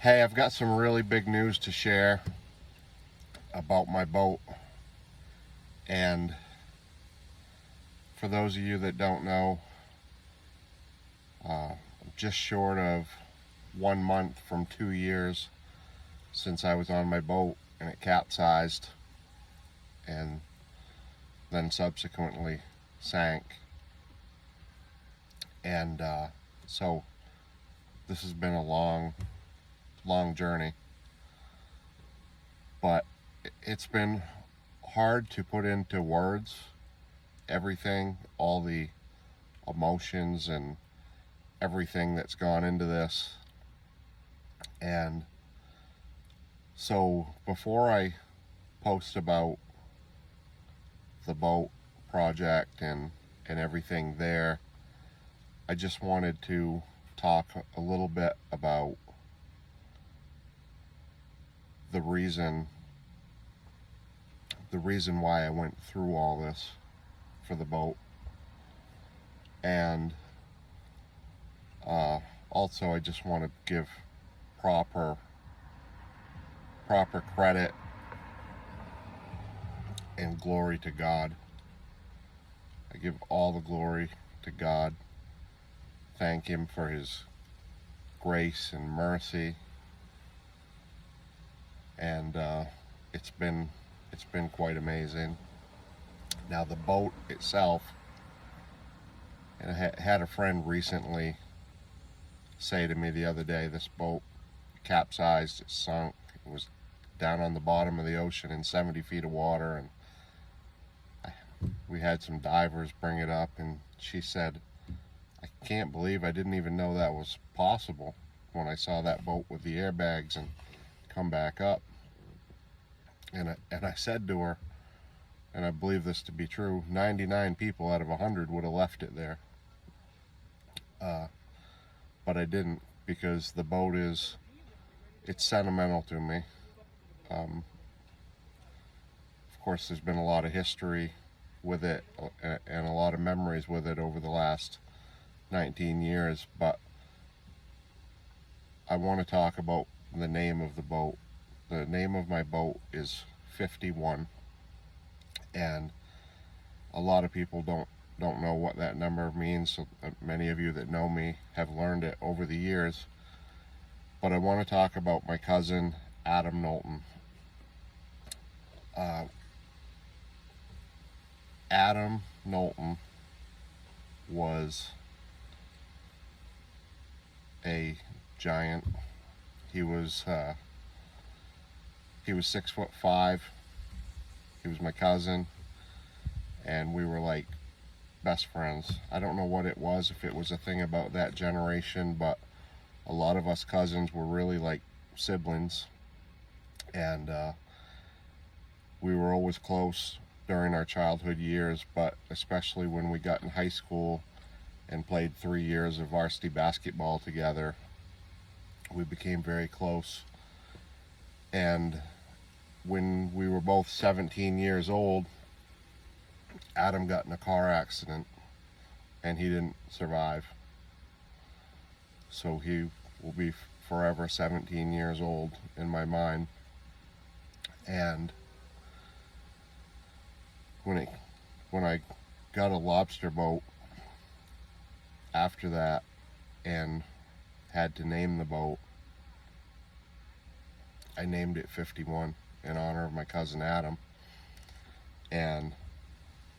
Hey, I've got some really big news to share about my boat. And for those of you that don't know, I'm just short of 1 month from 2 years since I was on my boat and it capsized and then subsequently sank. And so this has been a long journey, but it's been hard to put into words everything, all the emotions and everything that's gone into this. And so before I post about the boat project and everything there, I just wanted to talk a little bit about the reason why I went through all this for the boat. And also I just want to give proper credit and glory to God. I give all the glory to God. Thank Him for His grace and mercy. And it's been quite amazing. Now the boat itself, and I had a friend recently say to me the other day, this boat capsized, it sunk, it was down on the bottom of the ocean in 70 feet of water, and we had some divers bring it up, and she said, I can't believe I didn't even know that was possible when I saw that boat with the airbags and come back up. And I said to her, and I believe this to be true, 99 people out of 100 would have left it there. But I didn't, because the boat it's sentimental to me. Of course, there's been a lot of history with it and a lot of memories with it over the last 19 years, but I want to talk about the name of the boat. The name of my boat is 51, and a lot of people don't know what that number means. So many of you that know me have learned it over the years, but I want to talk about my cousin Adam Knowlton. Adam Knowlton was a giant. He was 6'5". He was my cousin, and we were like best friends. I don't know what it was, if it was a thing about that generation, but a lot of us cousins were really like siblings, and we were always close during our childhood years, but especially when we got in high school and played 3 years of varsity basketball together, we became very close. And when we were both 17 years old, Adam got in a car accident and he didn't survive. So he will be forever 17 years old in my mind. And when I got a lobster boat after that and had to name the boat, I named it 51 in honor of my cousin Adam. And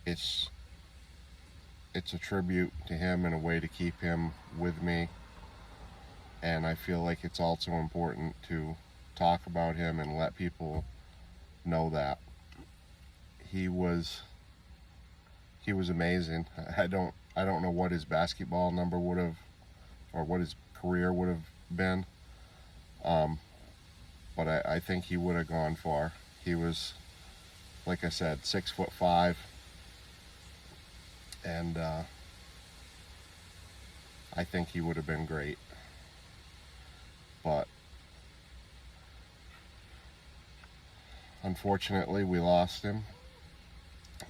it's a tribute to him and a way to keep him with me. And I feel like it's also important to talk about him and let people know that he was amazing. I don't know what his basketball number would have, or what his career would have been, but I think he would have gone far. He was, like I said, 6'5", and I think he would have been great. But unfortunately, we lost him,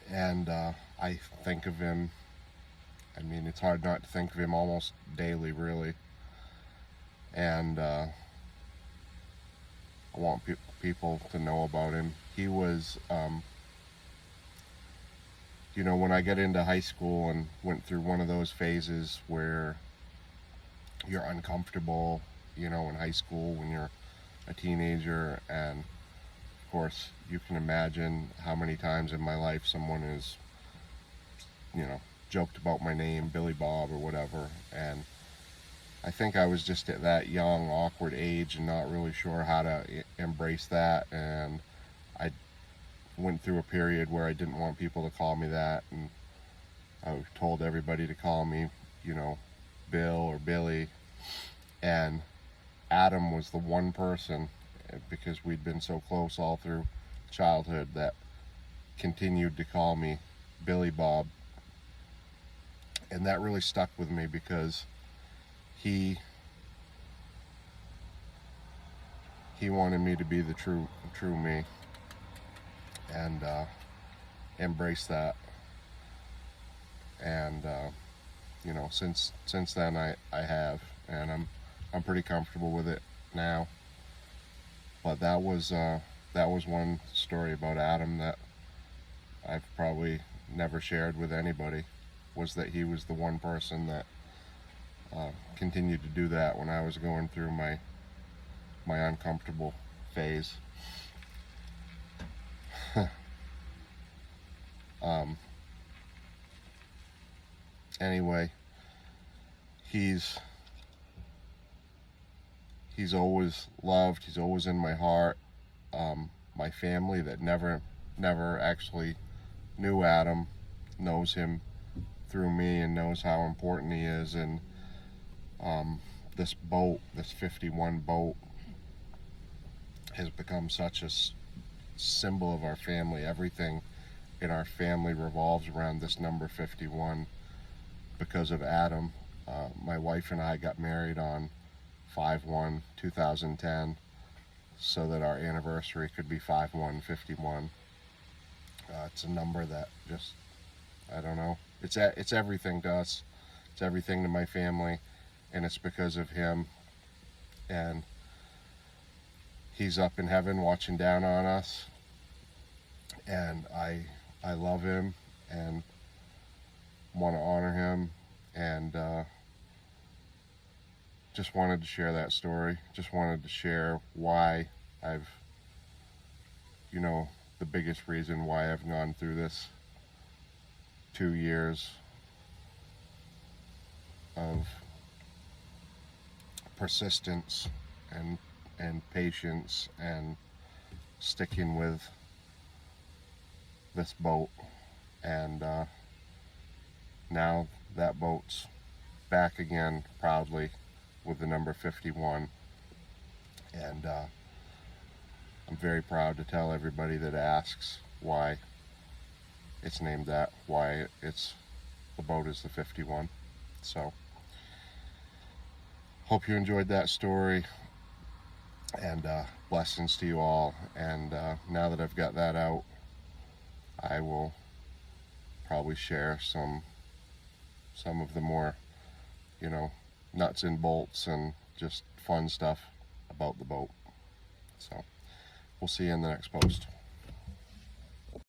and I think of him. I mean, it's hard not to think of him almost daily, really. And want people to know about him. He was, you know, when I got into high school and went through one of those phases where you're uncomfortable, you know, in high school when you're a teenager, and of course you can imagine how many times in my life someone has, you know, joked about my name, Billy Bob or whatever, and I think I was just at that young, awkward age and not really sure how to embrace that, and I went through a period where I didn't want people to call me that, and I told everybody to call me, you know, Bill or Billy, and Adam was the one person, because we'd been so close all through childhood, that continued to call me Billy Bob. And that really stuck with me because he wanted me to be the true me, and embrace that. And you know, since then I have, and I'm pretty comfortable with it now. But that was one story about Adam that I've probably never shared with anybody, was that he was the one person that continued to do that when I was going through my uncomfortable phase. Anyway, he's always loved, he's always in my heart. My family that never actually knew Adam knows him through me and knows how important he is. And this boat, this 51 boat, has become such a symbol of our family. Everything in our family revolves around this number 51 because of Adam. My wife and I got married on 5/1/2010 so that our anniversary could be 5/1/51. It's a number that just, I don't know, it's everything to us. It's everything to my family, and it's because of him. And he's up in heaven watching down on us, and I love him and want to honor him, and just wanted to share that story. Just wanted to share why I've, you know, the biggest reason why I've gone through this 2 years of persistence and patience and sticking with this boat. And now that boat's back again proudly with the number 51, and I'm very proud to tell everybody that asks why it's named that, why the boat is the 51. So hope you enjoyed that story, and blessings to you all. And now that I've got that out, I will probably share some of the more, you know, nuts and bolts and just fun stuff about the boat. So we'll see you in the next post.